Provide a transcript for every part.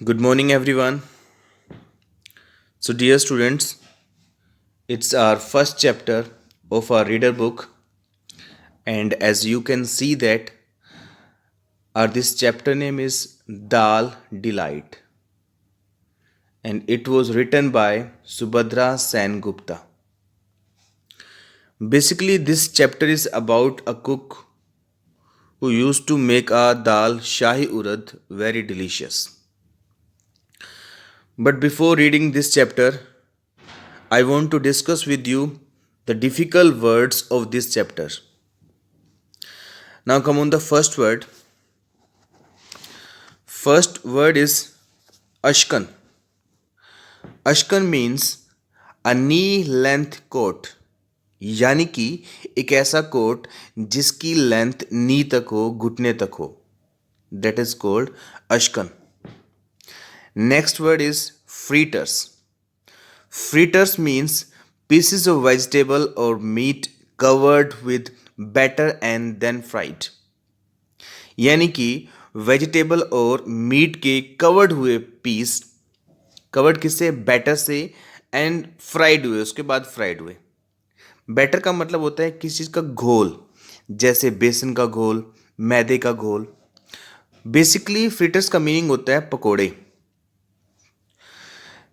Good morning, everyone. So, dear students, it's our first chapter of our reader book, and as you can see that our this chapter name is Dal Delight, and it was written by Subhadra Sen Gupta. Basically, this chapter is about a cook who used to make a dal shahi urad very delicious. But before reading this chapter, I want to discuss with you the difficult words of this chapter. Now come on the first word. First word is Ashkan. Ashkan means a knee length coat, यानी कि एक ऐसा coat जिसकी length नी तक हो, घुटने तक हो. That is called Ashkan. Next word is fritters. Fritters means pieces of vegetable or meat covered with batter and then fried. यानी कि वेजिटेबल और मीट के कवर्ड हुए पीस, कवर्ड किससे? बैटर से, एंड फ्राइड हुए, उसके बाद फ्राइड हुए. बैटर का मतलब होता है किसी चीज़ का घोल, जैसे बेसन का घोल, मैदे का घोल. बेसिकली फ्रिटर्स का मीनिंग होता है पकोड़े.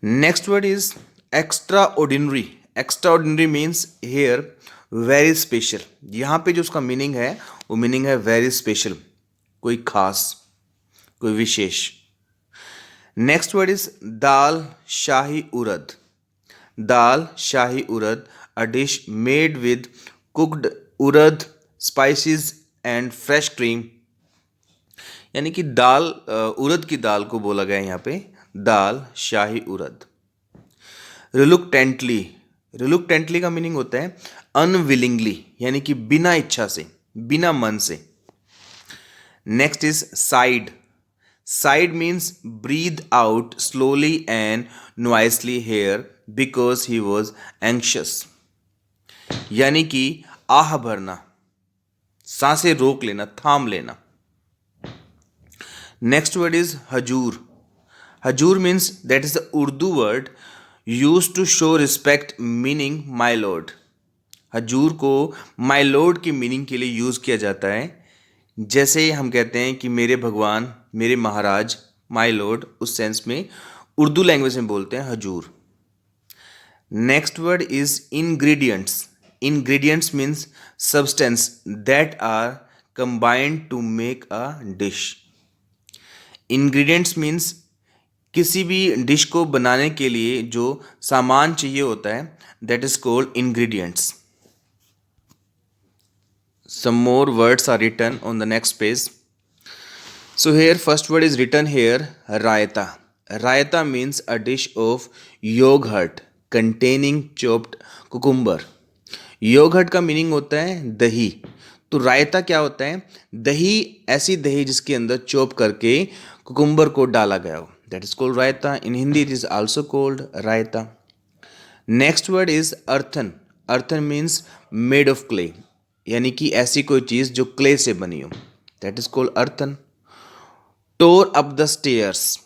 Next word is extraordinary. Extraordinary means here very special. यहाँ पे जो उसका मीनिंग है वो मीनिंग है वेरी स्पेशल, कोई खास, कोई विशेष. Next word is dal shahi urad. Dal shahi urad, a dish made with cooked urad, spices and fresh cream. यानी कि दाल, उरद की दाल को बोला गया है यहाँ पे दाल शाही उरद. रिलुक्टेंटली. रिलुक्टेंटली का मीनिंग होता है अनविलिंगली, यानी कि बिना इच्छा से, बिना मन से. Next is sighed. Sighed means breathe out slowly and noisily here because he was anxious. यानी कि आह भरना, सांसें रोक लेना, थाम लेना. नेक्स्ट वर्ड इज हजूर. हजूर means that is the Urdu word used to show respect meaning my lord. हजूर को माई लॉर्ड की मीनिंग के लिए यूज़ किया जाता है. जैसे हम कहते हैं कि मेरे भगवान, मेरे महाराज, माई लॉर्ड, उस सेंस में उर्दू लैंग्वेज में बोलते हैं हजूर. Next word is ingredients. Ingredients means substance that are combined to make a dish. Ingredients means किसी भी डिश को बनाने के लिए जो सामान चाहिए होता है, that is called ingredients. Some more words are written on the next page. So here first word is written here, raita. Raita means a dish of yogurt containing chopped cucumber. Yogurt का meaning होता है दही. तो रायता क्या होता है? दही, ऐसी दही जिसके अंदर चॉप करके कुकुम्बर को डाला गया हो, that is called raita. In Hindi it is also called raita. Next word is earthen. Earthen means made of clay, यानी कि ऐसी कोई चीज़ जो क्ले से बनी हो, that is called earthen. Tore up the stairs.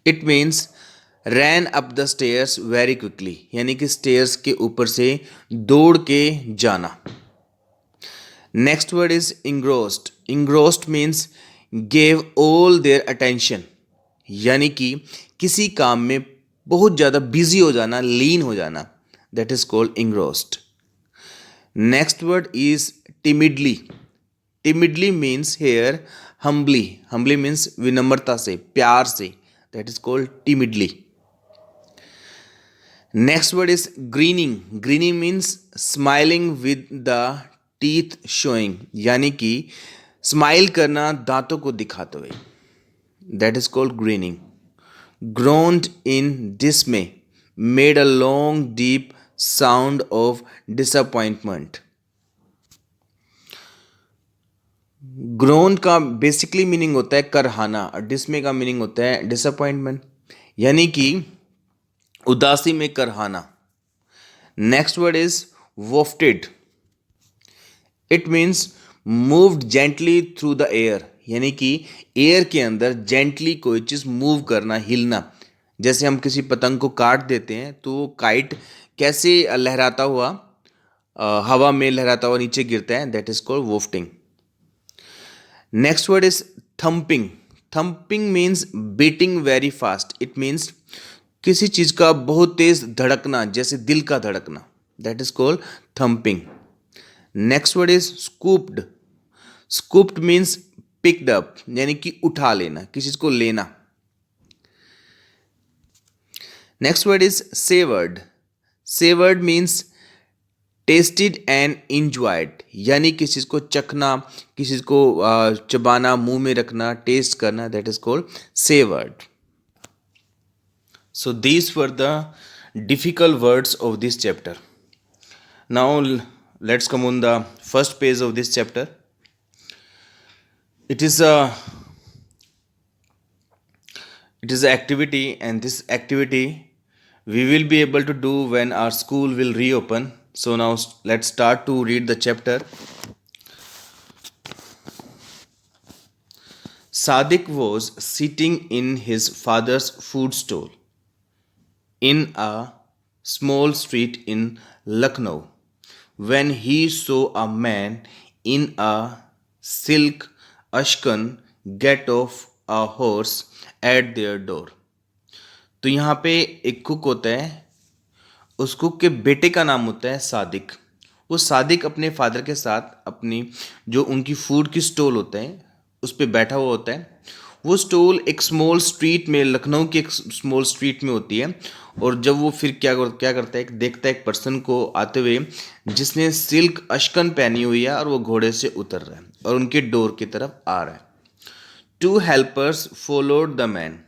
It means ran up the stairs very quickly, यानी कि स्टेयर्स के ऊपर से दौड़ के जाना. Next word is engrossed. Engrossed means gave all their attention, यानी कि किसी काम में बहुत ज़्यादा बिजी हो जाना, लीन हो जाना, that is called engrossed. Next word is timidly. Timidly means here humbly. Humbly means विनम्रता से, प्यार से, that is called timidly. Next word is grinning. Grinning means smiling with the teeth showing, यानी कि स्माइल करना दांतों को दिखाते हुए, that is called grinning. Groaned in dismay, made a long deep sound of disappointment. Groan का basically meaning होता है करहाना, और डिसमे का मीनिंग होता है डिसअपॉइंटमेंट, यानी कि उदासी में करहाना. Next word is wafted. It means moved gently through the air, यानी कि एयर के अंदर जेंटली कोई चीज़ मूव करना, हिलना। जैसे हम किसी पतंग को काट देते हैं तो वो काइट कैसे लहराता हुआ हवा में लहराता हुआ नीचे गिरता है, that is called wafting. Next word is thumping. Thumping means beating very fast. It means किसी चीज का बहुत तेज धड़कना, जैसे दिल का धड़कना, that is called thumping. Next word is scooped. Scooped means picked up, यानी कि उठा लेना, किसी चीज को लेना। Next word is savoured. Savoured means tasted and enjoyed, यानी किसी चीज को चखना, किसी चीज को चबाना, मुंह में रखना, टेस्ट करना, that is called savoured. So these were the difficult words of this chapter. Now let's come on the first page of this chapter. It is a activity, and this activity we will be able to do when our school will reopen. So now let's start to read the chapter. Sadiq was sitting in his father's food stall in a small street in Lucknow when he saw a man in a silk ashkan get off a horse at their door. तो यहाँ पे एक cook होता है, उस cook के बेटे का नाम होता है सादिक। वो सादिक अपने फादर के साथ अपनी जो उनकी फूड की स्टॉल होते हैं उस पर बैठा हुआ होता है। वो स्टॉल एक स्मॉल स्ट्रीट में, लखनऊ की एक स्मॉल स्ट्रीट में होती है। और जब वो फिर क्या करता है, देखता है एक पर्सन को आते हुए जिसने सिल्क अशकन पहनी हुई है और वो घोड़े से उतर रहा है और उनके डोर की तरफ आ रहा है। 2 हेल्पर्स फॉलोड द मैन।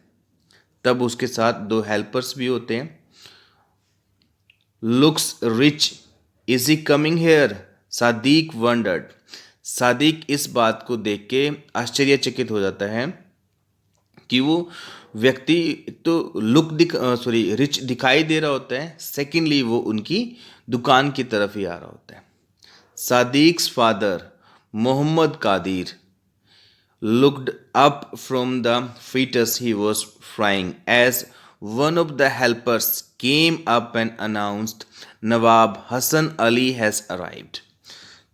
तब उसके साथ 2 हेल्पर्स भी होते हैं। Looks rich, is he coming here, Sadiq wondered. Sadiq इस बात को देख के आश्चर्यचकित हो जाता है कि वो व्यक्ति तो रिच दिखाई दे रहा होता है, सेकेंडली वो उनकी दुकान की तरफ ही आ रहा होता है। Sadiq's father Mohammad Qadir looked up from the fetus he was frying as one of the helpers came up and announced, Nawab Hassan Ali has arrived.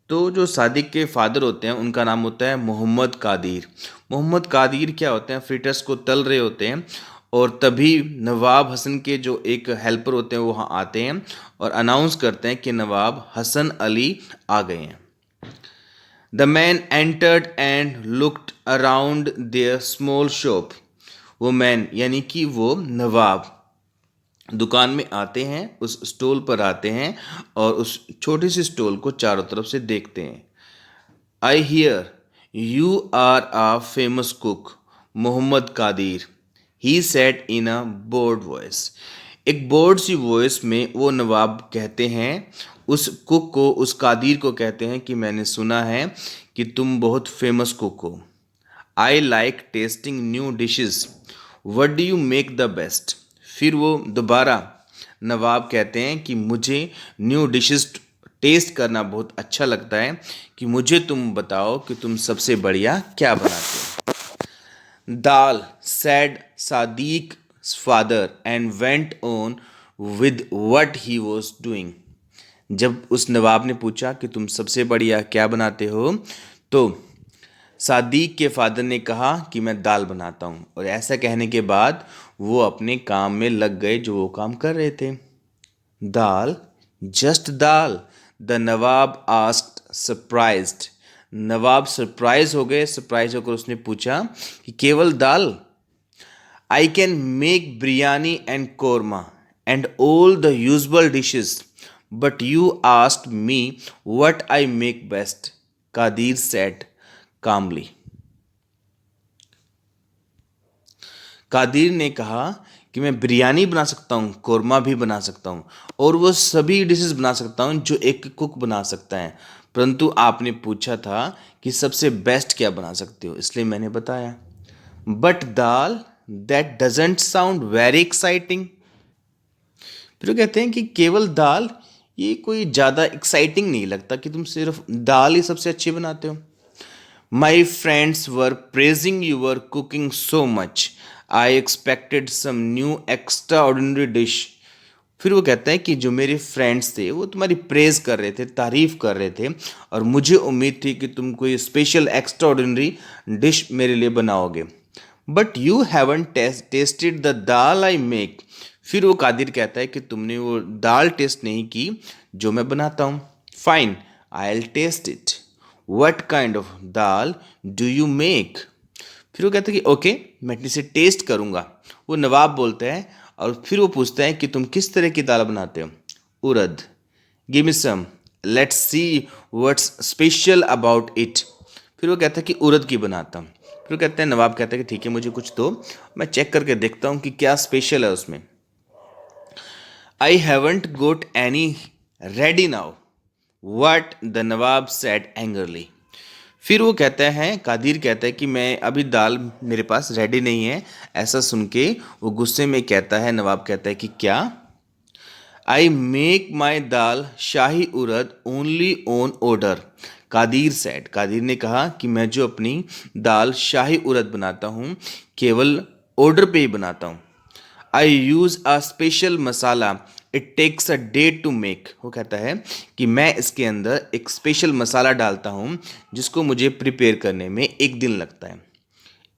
तो जो सादिक के फादर होते हैं उनका नाम होता है मोहम्मद कादिर। मोहम्मद कादिर क्या होते हैं, फ्रीटर्स को तल रहे होते हैं और तभी नवाब हसन के जो एक हेल्पर होते हैं वो वहाँ आते हैं और अनाउंस करते हैं कि नवाब हसन अली आ गए हैं। The man entered and looked around their small shop. वो मैन यानी कि वो नवाब दुकान में आते हैं, उस स्टॉल पर आते हैं और उस छोटी सी स्टॉल को चारों तरफ से देखते हैं। I hear you are a famous cook, Mohammad Qadir, he said in a bored voice. एक बोर्ड सी वॉइस में वो नवाब कहते हैं उस कुक को, उस कादिर को कहते हैं कि मैंने सुना है कि तुम बहुत फेमस कुक हो। I like testing new dishes, what do you make the best. फिर वो दोबारा नवाब कहते हैं कि मुझे न्यू डिशेस टेस्ट करना बहुत अच्छा लगता है, कि मुझे तुम बताओ कि तुम सबसे बढ़िया क्या बनाते हो। दाल, said Sadiq's father and went on with what he was doing. जब उस नवाब ने पूछा कि तुम सबसे बढ़िया क्या बनाते हो, तो सादिक के फादर ने कहा कि मैं दाल बनाता हूँ। और ऐसा कहने के बाद वो अपने काम में लग गए जो वो काम कर रहे थे। Dal, just dal, the nawab asked surprised. नवाब सरप्राइज हो गए। सरप्राइज होकर उसने पूछा कि केवल दाल? I can make biryani and korma and all the usual dishes, but you asked me what I make best, Qadir said calmly. Qadir ने कहा कि मैं बिरयानी बना सकता हूँ, कोरमा भी बना सकता हूँ और वो सभी डिशेस बना सकता हूँ जो एक कुक बना सकता है, परंतु आपने पूछा था कि सबसे बेस्ट क्या बना सकते हो, इसलिए मैंने बताया। But dal, that doesn't sound very exciting. फिर वो कहते हैं कि केवल दाल, ये कोई ज़्यादा एक्साइटिंग नहीं लगता कि तुम सिर्फ दाल ही सबसे अच्छी बनाते हो। My friends were praising your cooking so much, I expected some new extraordinary dish. फिर वो कहता है कि जो मेरे फ्रेंड्स थे वो तुम्हारी प्रेज कर रहे थे, तारीफ कर रहे थे, और मुझे उम्मीद थी कि तुम कोई स्पेशल एक्स्ट्रा ऑर्डिनरी डिश मेरे लिए बनाओगे। But you haven't tested the dal I make. फिर वो कादिर कहता है कि तुमने वो दाल टेस्ट नहीं की जो मैं बनाता हूँ। Fine, I'll taste it. What kind of dal do you make? फिर वो कहता है कि ओके, मैं इसे टेस्ट करूँगा। वो नवाब बोलता है, और फिर वो पूछता है कि तुम किस तरह की दाल बनाते हो? उड़द। Give me some, let's see what's special about it. फिर वो कहता है कि उड़द की बनाता हूँ। फिर वो कहते हैं, नवाब कहता है कि ठीक है, मुझे कुछ दो, मैं चेक करके देखता हूँ कि क्या स्पेशल है उसमें। I haven't got any ready now, what the Nawab said angrily. फिर वो कहता है, कादिर कहता है कि मैं अभी दाल मेरे पास रेडी नहीं है। ऐसा सुन के वो गुस्से में कहता है, नवाब कहता है कि क्या? I make my dal shahi urad only on order, Qadir said. Qadir ने कहा कि मैं जो अपनी दाल शाही उड़द बनाता हूँ केवल ऑर्डर पे ही बनाता हूँ। I use a special masala, it takes a day to make. वो कहता है कि मैं इसके अंदर एक स्पेशल मसाला डालता हूँ जिसको मुझे प्रिपेयर करने में एक दिन लगता है।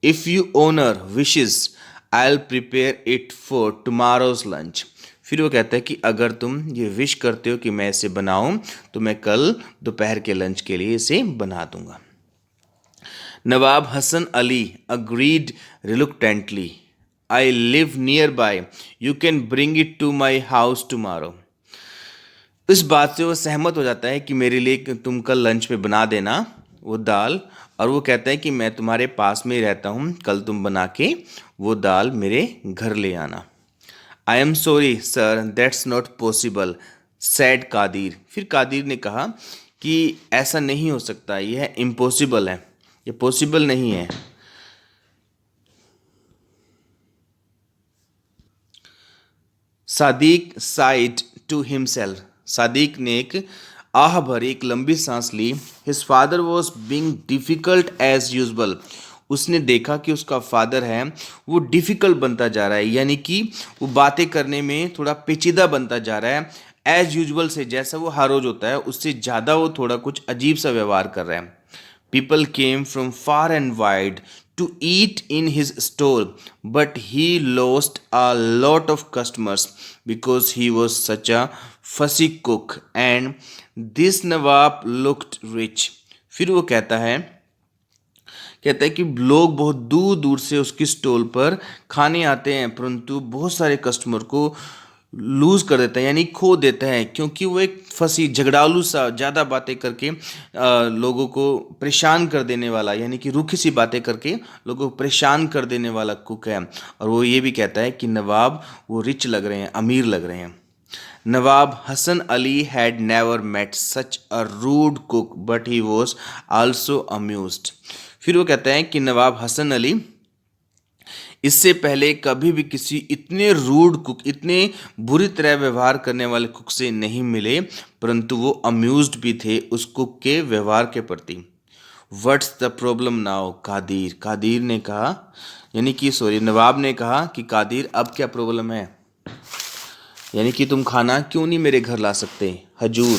If you owner wishes, I will prepare it for tomorrow's lunch. फिर वो कहता है कि अगर तुम ये विश करते हो कि मैं इसे बनाऊं तो मैं कल दोपहर के लंच के लिए इसे बना दूंगा। Nawab Hasan Ali agreed reluctantly, I live nearby, you can bring it to my house tomorrow. इस बात से वो सहमत हो जाता है कि मेरे लिए तुम कल लंच में बना देना वो दाल, और वो कहता है कि मैं तुम्हारे पास में ही रहता हूँ, कल तुम बना के वो दाल मेरे घर ले आना। I am sorry sir, that's not possible, said Qadir. फिर कादिर ने कहा कि ऐसा नहीं हो सकता, यह इम्पॉसिबल है, ये पॉसिबल नहीं है। Sadiq sighed to himself, Sadiq ने एक आह भरी एक लंबी सांस ली। His father was being difficult as usual. उसने देखा कि उसका फादर है वो डिफ़िकल्ट बनता जा रहा है, यानी कि वो बातें करने में थोड़ा पेचीदा बनता जा रहा है। एज यूजल से, जैसा वो हर रोज़ होता है उससे ज़्यादा वो थोड़ा कुछ अजीब सा व्यवहार कर रहा है। People came from far and wide to eat in his store, but he lost a lot of customers because he was such a fussy cook, and this Nawab looked rich. फिर वो कहता है कि लोग बहुत दूर दूर से उसकी स्टॉल पर खाने आते हैं, परंतु बहुत सारे कस्टमर को लूज कर देता है, यानी खो देता है, क्योंकि वो एक फंसी झगड़ालू सा, ज़्यादा बातें करके लोगों को परेशान कर देने वाला, यानी कि रूखी सी बातें करके लोगों को परेशान कर देने वाला कुक है। और वो ये भी कहता है कि नवाब वो रिच लग रहे हैं, अमीर लग रहे हैं। Nawab Hasan Ali had never met such a rude cook, but he was also amused. फिर वो कहते हैं कि नवाब हसन अली इससे पहले कभी भी किसी इतने रूड कुक, इतने बुरी तरह व्यवहार करने वाले कुक से नहीं मिले, परंतु वो अम्यूज्ड भी थे उस कुक के व्यवहार के प्रति। What's the problem now Qadir, Qadir ने कहा, यानी कि सॉरी नवाब ने कहा कि कादिर अब क्या प्रॉब्लम है, यानी कि तुम खाना क्यों नहीं मेरे घर ला सकते? हजूर,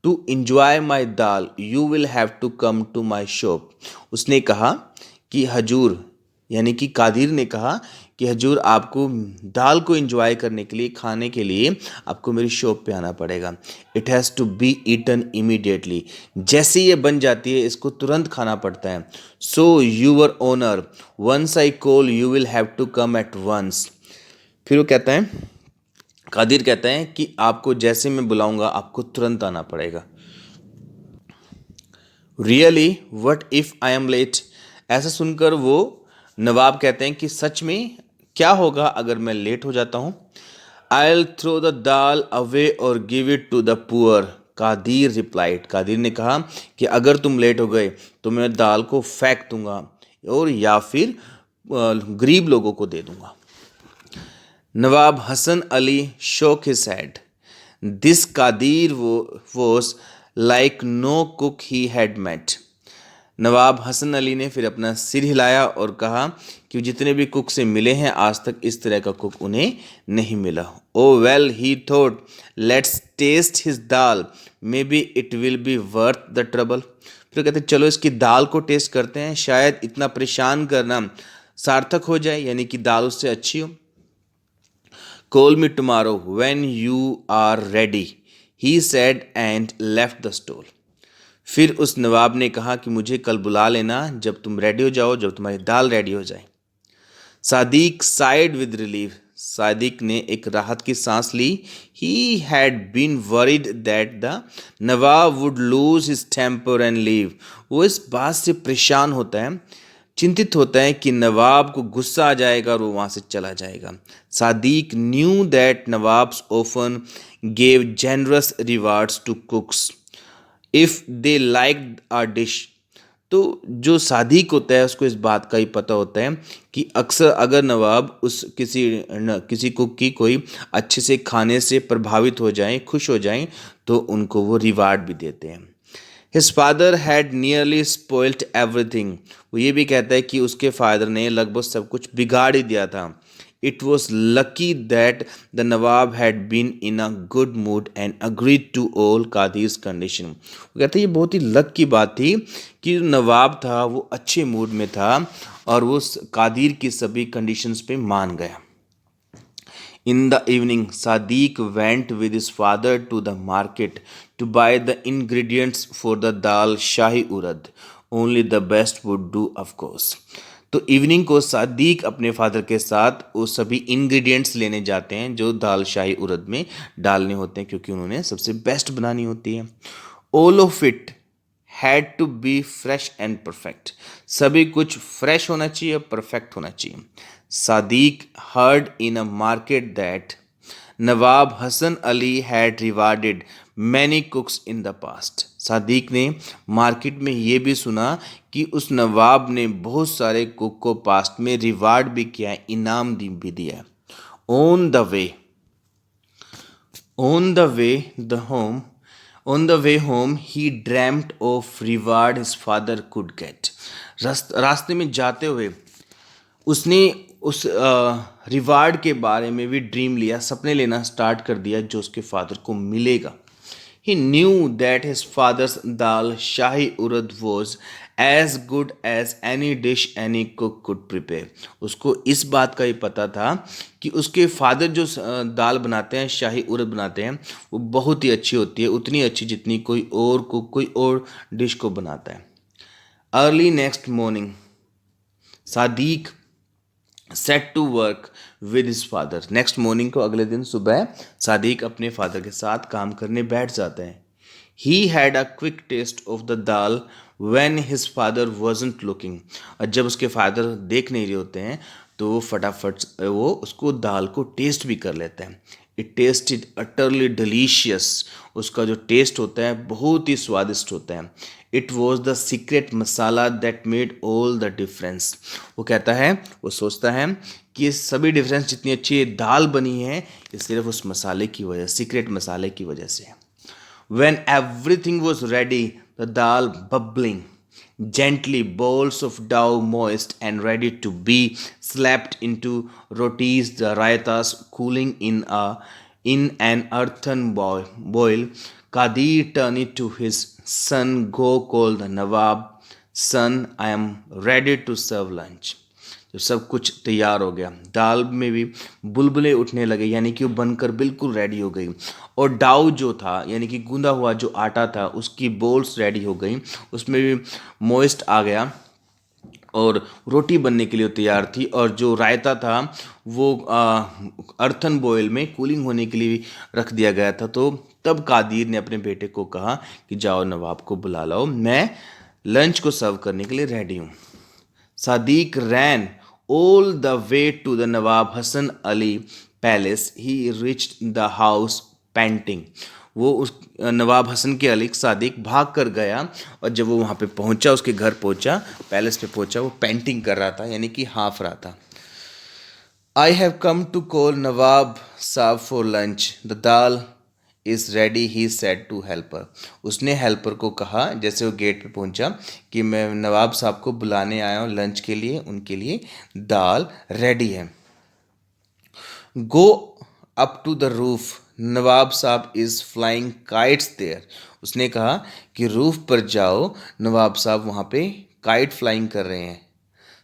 to enjoy my dal you will have to come to my shop. उसने कहा कि हजूर, यानी कि कादिर ने कहा कि हजूर आपको दाल को इंजॉय करने के लिए, खाने के लिए आपको मेरी शॉप पे आना पड़ेगा। It has to be eaten immediately, जैसे ये बन जाती है इसको तुरंत खाना पड़ता है। So your honour, once I call you will have to come at once. फिर वो कहता है, कादिर कहता है कि आपको जैसे मैं बुलाऊंगा आपको तुरंत आना पड़ेगा। Really, what if I am late? ऐसा सुनकर वो नवाब कहते हैं कि सच में क्या होगा अगर मैं लेट हो जाता हूँ? I will throw the dal away और give it to the poor, Qadir replied. Qadir ने कहा कि अगर तुम लेट हो गए तो मैं दाल को फेंक दूंगा और या फिर गरीब लोगों को दे दूंगा। Nawab Hasan Ali shook his head. This Qadir was like no cook he had met. नवाब हसन अली ने फिर अपना सिर हिलाया और कहा कि जितने भी कुक से मिले हैं आज तक इस तरह का कुक उन्हें नहीं मिला। Oh well he thought, let's taste his dal, maybe it will be worth the trouble. फिर कहते चलो इसकी दाल को टेस्ट करते हैं, शायद इतना परेशान करना सार्थक हो जाए, यानी कि दाल उससे अच्छी हो। Call me tomorrow when you are ready, he said and left the stall. फिर उस नवाब ने कहा कि मुझे कल बुला लेना जब तुम रेडी हो जाओ, जब तुम्हारी दाल रेडी हो जाए। Sadiq sighed with relief, Sadiq ने एक राहत की सांस ली। He had been worried that the nawab would lose his temper and leave. वो इस बात से परेशान होता है, चिंतित होता है कि नवाब को गुस्सा आ जाएगा और वो वहाँ से चला जाएगा। Sadiq knew that nawabs often gave generous rewards to cooks if they like a dish. तो जो सादिक होता है उसको इस बात का ही पता होता है कि अक्सर अगर नवाब उस किसी कुक की कोई अच्छे से खाने से प्रभावित हो जाएं, खुश हो जाएं, तो उनको वो रिवार्ड भी देते हैं। His father had nearly spoiled everything. वो ये भी कहता है कि उसके फादर ने लगभग सब कुछ बिगाड़ ही दिया था। It was lucky that the nawab had been in a good mood and agreed to all Qadir's condition. वो कहते हैं ये बहुत ही लक की बात थी कि नवाब था वो अच्छे मूड में था और वो कादिर की सभी कंडीशंस पे मान गया। In the evening, Sadiq went with his father to the market to buy the ingredients for the dal shahi urad. Only the best would do, of course. तो इवनिंग को सादिक अपने फादर के साथ वो सभी इंग्रेडिएंट्स लेने जाते हैं जो दाल शाही उरद में डालने होते हैं, क्योंकि उन्होंने सबसे बेस्ट बनानी होती है। All of it had to be fresh and perfect. सभी कुछ फ्रेश होना चाहिए, परफेक्ट होना चाहिए। Sadiq heard in a market that Nawab Hasan Ali had rewarded many cooks in the past. Sadiq ने मार्केट में ये भी सुना कि उस नवाब ने बहुत सारे कुक को पास्ट में रिवार्ड भी किया है, इनाम भी दिया। On the way on the way the home On the way home, he dreamt of reward his father could get. रास्ते में जाते हुए उसने उस रिवार्ड के बारे में भी ड्रीम लिया, सपने लेना स्टार्ट कर दिया जो उसके फादर को मिलेगा। He knew that his father's dal shahi urad was as good as any dish any cook could prepare. उसको इस बात का ही पता था कि उसके फादर जो दाल बनाते हैं, शाही उरद बनाते हैं, वो बहुत ही अच्छी होती है, उतनी अच्छी जितनी कोई और कुक कोई और डिश को बनाता है। Early next morning Sadiq set to work with his father. Next morning को अगले दिन सुबह सादिक अपने फादर के साथ काम करने बैठ जाते हैं। He had a quick taste of the dal when his father wasn't looking. और जब उसके फादर देख नहीं रहे होते हैं तो वो फटाफट वो उसको दाल को टेस्ट भी कर लेते हैं। It tested utterly delicious. उसका जो टेस्ट होता है बहुत ही स्वादिष्ट होता है। It was the secret masala that made all the difference. वो कहता है, वो सोचता है कि ये सभी डिफरेंस जितनी अच्छी दाल बनी है ये सिर्फ उस मसाले की वजह, सीक्रेट मसाले की वजह से। When everything was ready, the dal bubbling gently, bowls of dough moist and ready to be slapped into rotis, the raitas cooling in an earthen boil. Qadir turned it to his son, go call the Nawab. Son, I am ready to serve lunch. जब सब कुछ तैयार हो गया, दाल में भी बुलबुले उठने लगे, यानी कि वो बनकर बिल्कुल रेडी हो गई। और डाउ जो था यानी कि गूंदा हुआ जो आटा था उसकी बोल्स रेडी हो गई, उसमें भी मॉइस्ट आ गया और रोटी बनने के लिए तैयार थी। और जो रायता था वो अर्थन बॉयल में कूलिंग होने के लिए रख दिया गया था। तो तब कादिर ने अपने बेटे को कहा कि जाओ नवाब को बुला लाओ, मैं लंच को सर्व करने के लिए रेडी हूँ। सादिक रैन all the way to the Nawab Hassan Ali palace. He reached the house panting. वो उस नवाब हसन के अली सादिक भाग कर गया और जब वो वहाँ पे पहुँचा, उसके घर पहुँचा, पैलेस पे पहुँचा, वो पेंटिंग कर रहा था, यानी कि हाँफ रहा था। I have come to call Nawab Saab for lunch. The dal is ready he said to helper. उसने हेल्पर को कहा जैसे वो गेट पे पहुंचा कि मैं नवाब साहब को बुलाने आया हूँ लंच के लिए, उनके लिए दाल रेडी है। Go up to the roof, nawab sahab is flying kites there. उसने कहा कि रूफ पर जाओ, नवाब साहब वहाँ पे काइट फ्लाइंग कर रहे हैं।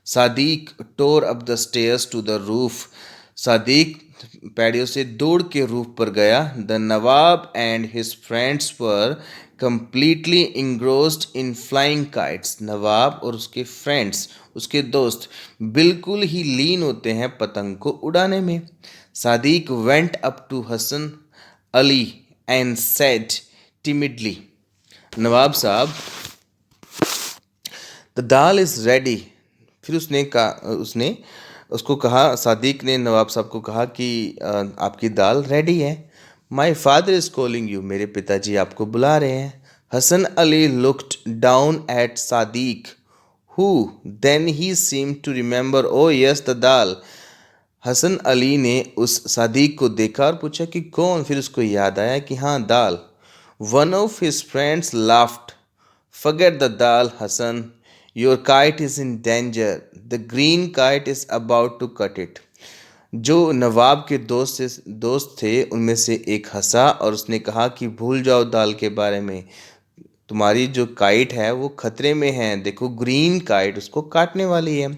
Sadiq tore up the stairs to the roof. Sadiq पैड़ियों से दौड़ के रूफ पर गया। The nawab and his friends were completely engrossed in flying kites। नवाब और उसके फ्रेंड्स, उसके दोस्त बिल्कुल ही लीन होते हैं पतंग को उड़ाने में। Sadiq went up to Hasan Ali and said timidly, Nawab sahab the dal is ready. फिर उसने उसको कहा, सादिक ने नवाब साहब को कहा कि आपकी दाल रेडी है। My father is calling you, मेरे पिताजी आपको बुला रहे हैं। Hasan Ali looked down at Sadiq who then he seem to remember oh yes the dal. Hasan Ali ने उस सादिक को देखा और पूछा कि कौन, फिर उसको याद आया कि हाँ दाल। One of his friends laughed, forget the dal Hasan, your kite is in danger, the green kite is about to cut it. जो नवाब के दोस्त थे उनमें से एक हंसा और उसने कहा कि भूल जाओ दाल के बारे में, तुम्हारी जो काइट है वो खतरे में है, देखो ग्रीन काइट उसको काटने वाली है।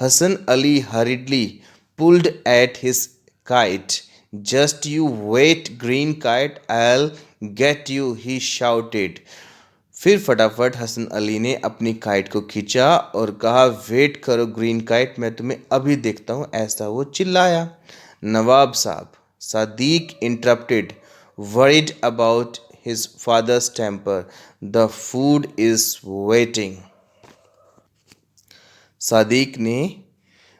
Hasan Ali hurriedly pulled at his kite, just you wait green kite I get you, he shouted. फिर फटाफट हसन अली ने अपनी काइट को खींचा और कहा वेट करो ग्रीन काइट, मैं तुम्हें अभी देखता हूँ, ऐसा वो चिल्लाया। नवाब साहब, Sadiq interrupted, worried about his father's temper, the food is waiting। Sadiq ने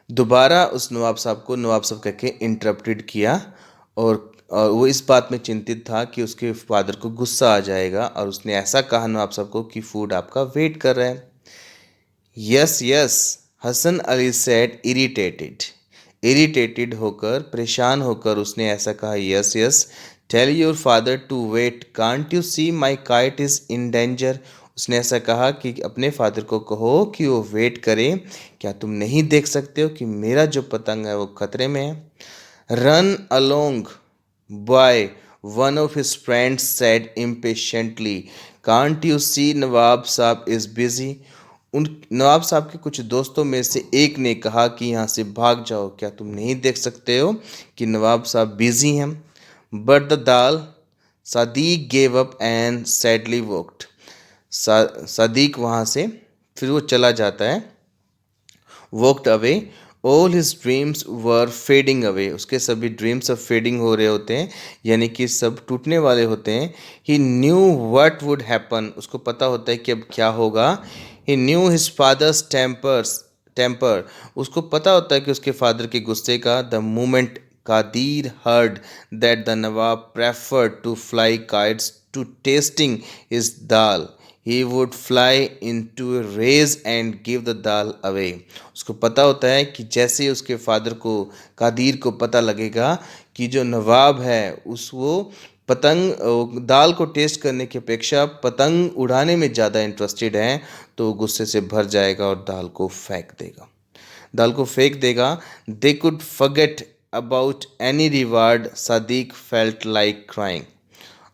दोबारा उस नवाब साहब को नवाब साहब कह के इंटरप्टेड किया और वो इस बात में चिंतित था कि उसके फादर को गुस्सा आ जाएगा और उसने ऐसा कहा नवाब साहब को कि फूड आपका वेट कर रहा है। Yes yes, Hasan Ali said irritated होकर, परेशान होकर उसने ऐसा कहा yes yes. Tell your father to wait, can't you see my kite is in danger. उसने ऐसा कहा कि अपने फादर को कहो कि वो वेट करें, क्या तुम नहीं देख सकते हो कि मेरा जो पतंग है वो खतरे में है। Run along boy, one of his friends said impatiently, can't you see nawab sahab is busy. उन नवाब साहब के कुछ दोस्तों में से एक ने कहा कि यहाँ से भाग जाओ, क्या तुम नहीं देख सकते हो कि नवाब साहब बिजी हैं। But the dal, Sadiq gave up and sadly walked. Sadiq वहाँ से फिर वो चला जाता है। Walked away, all his dreams were fading away. उसके सभी ड्रीम्स अब फेडिंग हो रहे होते हैं, यानी कि सब टूटने वाले होते हैं। ही न्यू व्हाट वुड हैपन, उसको पता होता है कि अब क्या होगा। ही न्यू हिज फादर्स टेम्पर, उसको पता होता है कि उसके फादर के गुस्से का। The moment Kadir heard that the nawab preferred to fly kites to tasting his dal, he would fly into a race and give the dal away। उसको पता होता है कि जैसे उसके फादर को, कादिर को पता लगेगा कि जो नवाब है वो पतंग दाल को टेस्ट करने की अपेक्षा पतंग उड़ाने में ज़्यादा इंटरेस्टेड है, तो गुस्से से भर जाएगा और दाल को फेंक देगा। They could forget about any reward, Sadiq felt like crying.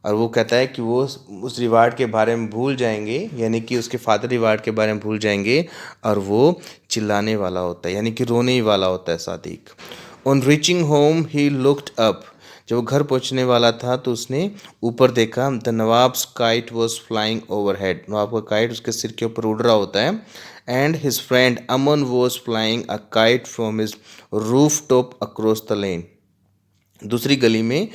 और वो कहता है कि वो उस रिवार्ड के बारे में भूल जाएंगे, यानी कि उसके फादर रिवार्ड के बारे में भूल जाएंगे और वो चिल्लाने वाला होता है, यानी कि रोने ही वाला होता है Sadiq. On reaching home he looked up, जब वो घर पहुंचने वाला था तो उसने ऊपर देखा। The nawab's kite was flying overhead, नवाब का काइट उसके सिर के ऊपर उड़ रहा होता है। And his friend Aman was flying a kite from his roof top across the lane. दूसरी गली में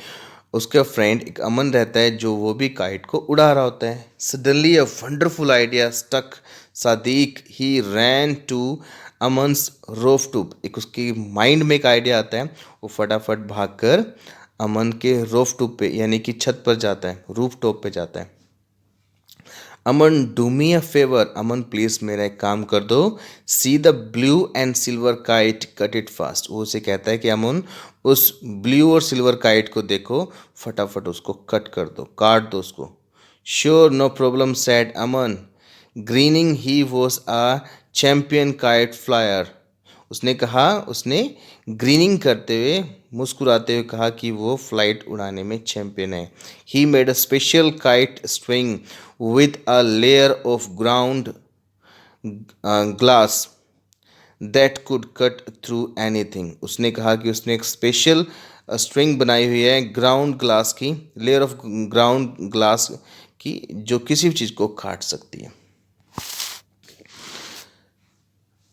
उसका फ्रेंड एक अमन रहता है जो वो भी काइट को उड़ा रहा होता है। Suddenly a wonderful idea struck Sadiq, he ran to Aman's rooftop. एक उसकी माइंड में एक आइडिया आता है, वो फटाफट भागकर अमन के रूफ टॉप पे, यानी कि छत पर जाता है, रूफ टॉप पे जाता है। Aman do me a favour, Aman please मेरा एक काम कर दो, see the blue and silver kite, cut it fast. वो उसे कहता है कि अमन उस ब्लू और सिल्वर काइट को देखो, फटाफट उसको कट कर दो, काट दो उसको। Sure no problem said Aman, grinning he was a champion kite flyer. उसने कहा, उसने ग्रीनिंग करते हुए, मुस्कुराते हुए कहा कि वो फ्लाइट उड़ाने में चैंपियन है। He made a special kite string with a layer of ground glass that could cut through anything. उसने कहा कि उसने एक स्पेशल स्ट्रिंग बनाई हुई है ग्राउंड ग्लास की, लेयर ऑफ ग्राउंड ग्लास की, जो किसी भी चीज़ को काट सकती है।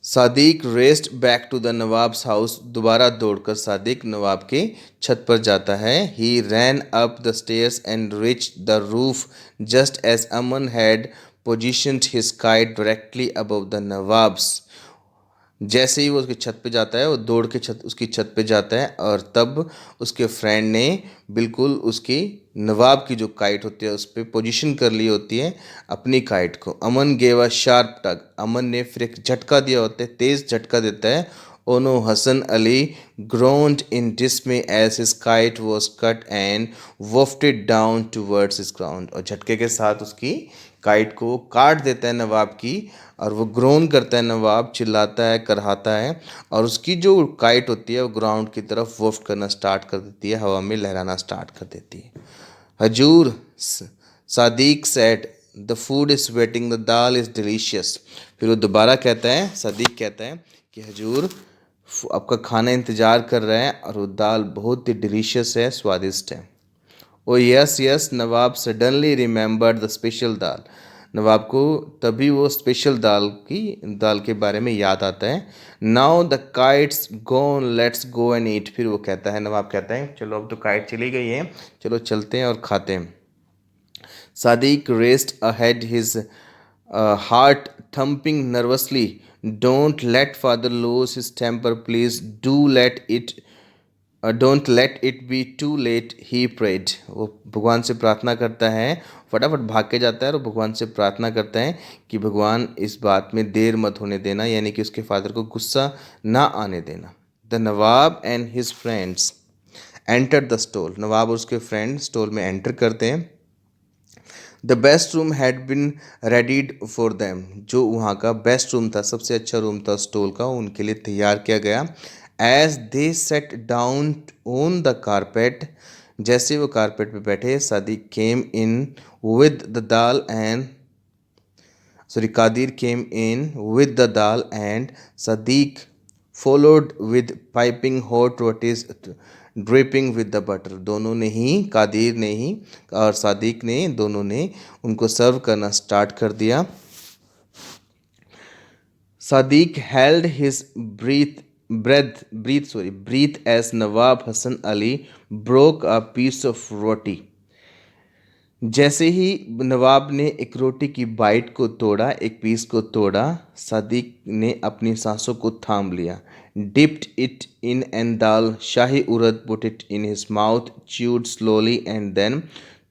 Sadiq raced back to the nawab's house, दोबारा दौड़कर सादिक नवाब के छत पर जाता है। He ran up the stairs and reach the roof just as Aman had positioned his kite directly above the nawab's. जैसे ही वो उसकी छत पे जाता है, वो दौड़ के उसकी छत पे जाता है, और तब उसके फ्रेंड ने बिल्कुल उसकी नवाब की जो काइट होती है उस पर पोजिशन कर ली होती है अपनी काइट को। अमन गेव अ शार्प टग, अमन ने फिर एक झटका दिया होता है, तेज़ झटका देता है। ओनो Hasan Ali groaned in dismay as his kite was cut and wafted down towards his ground, और झटके के साथ उसकी काइट को काट देता है नवाब की, और वो ग्रोन करता है, नवाब चिल्लाता है, करहाता है, और उसकी जो काइट होती है वो ग्राउंड की तरफ वफ्ट करना स्टार्ट कर देती है, हवा में लहराना स्टार्ट कर देती है। हजूर, Sadiq said, the food is waiting, the dal is delicious. फिर वो दोबारा कहता है, सादिक कहता है कि हजूर आपका खाना इंतज़ार कर रहा है, और वो दाल बहुत ही डिलीशियस है, स्वादिष्ट है। Oh yes yes, nawab suddenly remembered the special dal. नवाब को तभी वो स्पेशल दाल के बारे में याद आता है। Now the kites gone, let's go and eat. फिर वो कहता है, नवाब कहता है, चलो अब तो काइट चली गई है, चलो चलते हैं और खाते हैं। Sadiq raced ahead, his heart thumping nervously. Don't let father lose his temper, please. Don't let it be too late, he prayed. वो भगवान से प्रार्थना करता है, फटाफट भाग के जाता है और भगवान से प्रार्थना करता है कि भगवान इस बात में देर मत होने देना, यानी कि उसके फादर को गुस्सा ना आने देना। The nawab and his friends enter the stall, नवाब और उसके फ्रेंड स्टॉल में एंटर करते हैं। The best room had been readied for them, जो वहाँ का बेस्ट रूम था, सबसे अच्छा रूम था स्टॉल का, उनके लिए तैयार किया गया। As they sat down on the carpet, जैसे वो कारपेट पे बैठे, Sadiq came in with the dal and Qadir came in with the dal and Sadiq followed with piping hot rotis dripping with the butter। दोनों ने ही, कादिर ने ही और सादिक ने, दोनों ने उनको सर्व करना स्टार्ट कर दिया। Sadiq held his breath as Nawab Hassan Ali broke a piece of roti। जैसे ही नवाब ने एक रोटी की बाइट को तोड़ा, एक पीस को तोड़ा, सादिक ने अपनी सांसों को थाम लिया। Dipped it in and dal shahi urad put it in his mouth, chewed slowly and then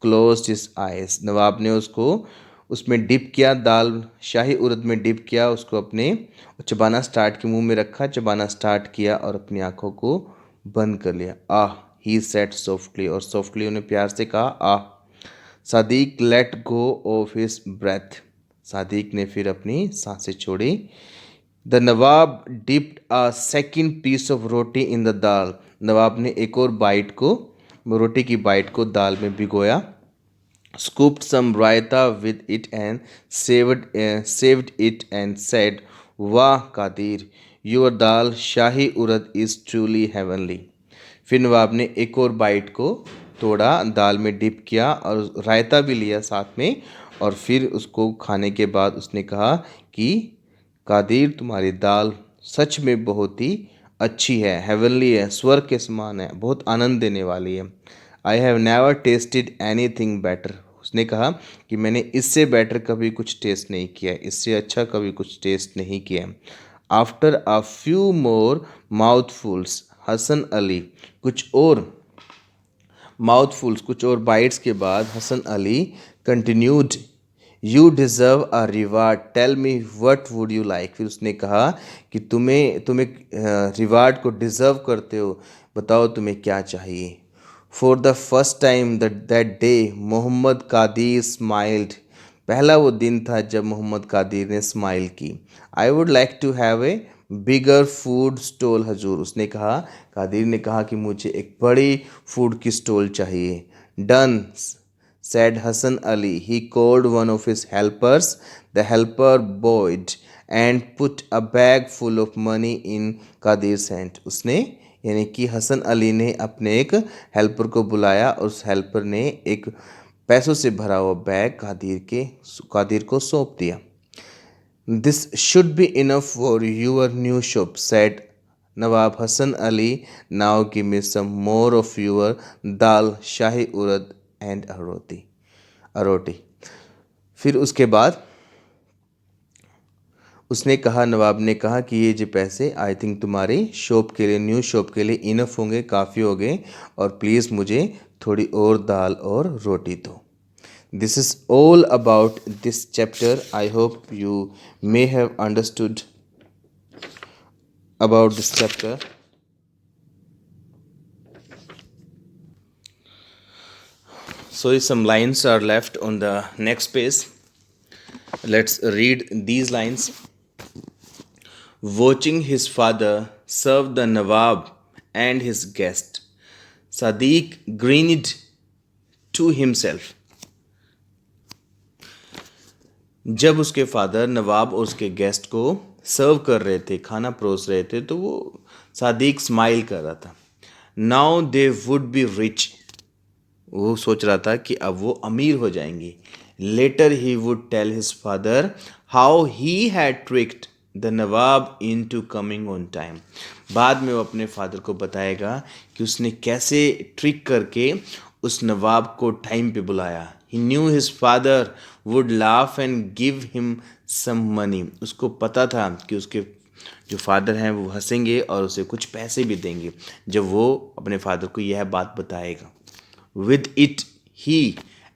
closed his eyes. नवाब ने उसको उसमें डिप किया, दाल शाही उरद में डिप किया, उसको अपने चबाना स्टार्ट किया, मुंह में रखा, चबाना स्टार्ट किया और अपनी आंखों को बंद कर लिया। आह, ही सेड सॉफ्टली, और सॉफ्टली उन्हें प्यार से कहा, आह। Sadiq let go of his breath, Sadiq ने फिर अपनी सांसें छोड़ी। The nawab dipped a second piece of roti in the dal, नवाब ने एक और बाइट को, रोटी की बाइट को दाल में भिगोया। Scooped some raita with it and saved it and said, वाह Qadir, your dal shahi urad is truly heavenly. फिर नवाब ने एक और बाइट को तोड़ा, दाल में डिप किया और रायता भी लिया साथ में, और फिर उसको खाने के बाद उसने कहा कि कादिर, तुम्हारी दाल सच में बहुत ही अच्छी है, हेवनली है, स्वर्ग के समान है, बहुत आनंद देने वाली है। I have never tested any thing better, उसने कहा कि मैंने इससे बेटर कभी कुछ टेस्ट नहीं किया, इससे अच्छा कभी कुछ टेस्ट नहीं किया। After a few more mouthfuls, Hasan Ali, कुछ और बाइट्स के बाद Hasan Ali continued you deserve a reward, tell me what would you like. फिर उसने कहा कि तुम्हें रिवार्ड को डिज़र्व करते हो, बताओ तुम्हें क्या चाहिए। For the first time that day Mohammad Kadir smiled, पहला वो दिन था जब मोहम्मद कादिर ने स्माइल की। I would like to have a bigger food stall हजूर, उसने कहा, कादिर ने कहा कि मुझे एक बड़ी फूड की स्टॉल चाहिए। Done, said Hassan Ali. He called one of his helpers. The helper bowed and put a bag full of money in Qadir's hand. उसने यानी कि हसन अली ने अपने एक हेल्पर को बुलाया और उस हेल्पर ने एक पैसों से भरा हुआ बैग कादिर को सौंप दिया। This should be enough for your new shop, said Nawab Hasan Ali. Now give me some more of your दाल शाही उर्द एंड अरोटी। फिर उसके बाद उसने कहा, नवाब ने कहा कि ये जो पैसे आई थिंक तुम्हारी शॉप के लिए, न्यू शॉप के लिए इनफ होंगे, काफ़ी हो गए, और प्लीज़ मुझे थोड़ी और दाल और रोटी दो। This is all about this chapter. I hope you may have understood about this chapter. So some lines are left on the next page. Let's read these lines. Watching his father serve the Nawab and his guest, Sadiq grinned to himself. जब उसके father नवाब और उसके guest को सर्व कर रहे थे, खाना परोस रहे थे, तो वो सादिक स्माइल कर रहा था। Now they would be rich, वो सोच रहा था कि अब वो अमीर हो जाएंगे। Later he would tell his father how he had tricked the nawab into coming on time, बाद में वो अपने फादर को बताएगा कि उसने कैसे ट्रिक करके उस नवाब को टाइम पे बुलाया। He knew his father would laugh and give him some money, उसको पता था कि उसके जो फादर हैं वो हंसेंगे और उसे कुछ पैसे भी देंगे जब वो अपने फादर को यह बात बताएगा। With it, he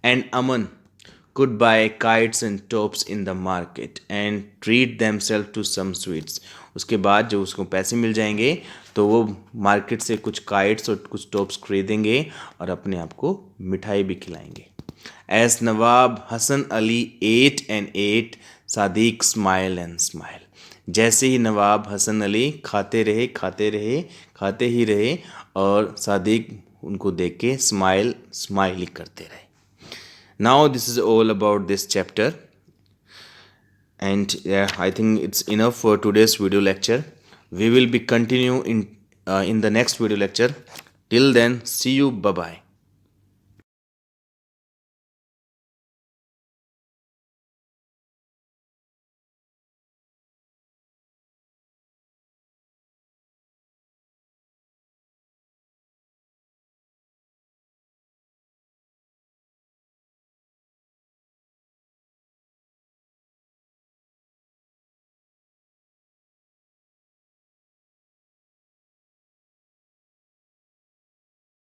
and Aman could buy kites and tops in the market and treat themselves to some sweets. उसके बाद जब उसको पैसे मिल जाएंगे तो वो मार्केट से कुछ काइट्स और कुछ टॉप्स खरीदेंगे और अपने आप को मिठाई भी खिलाएंगे। As Nawab Hasan Ali ate and ate, Sadiq smiled and smiled. जैसे ही नवाब हसन अली खाते ही रहे और सादिक उनको देख के स्माइल ही करते रहे। Now this is all about this chapter and I think it's enough for today's video lecture. We will be continue in the next video lecture. Till then see you, bye bye.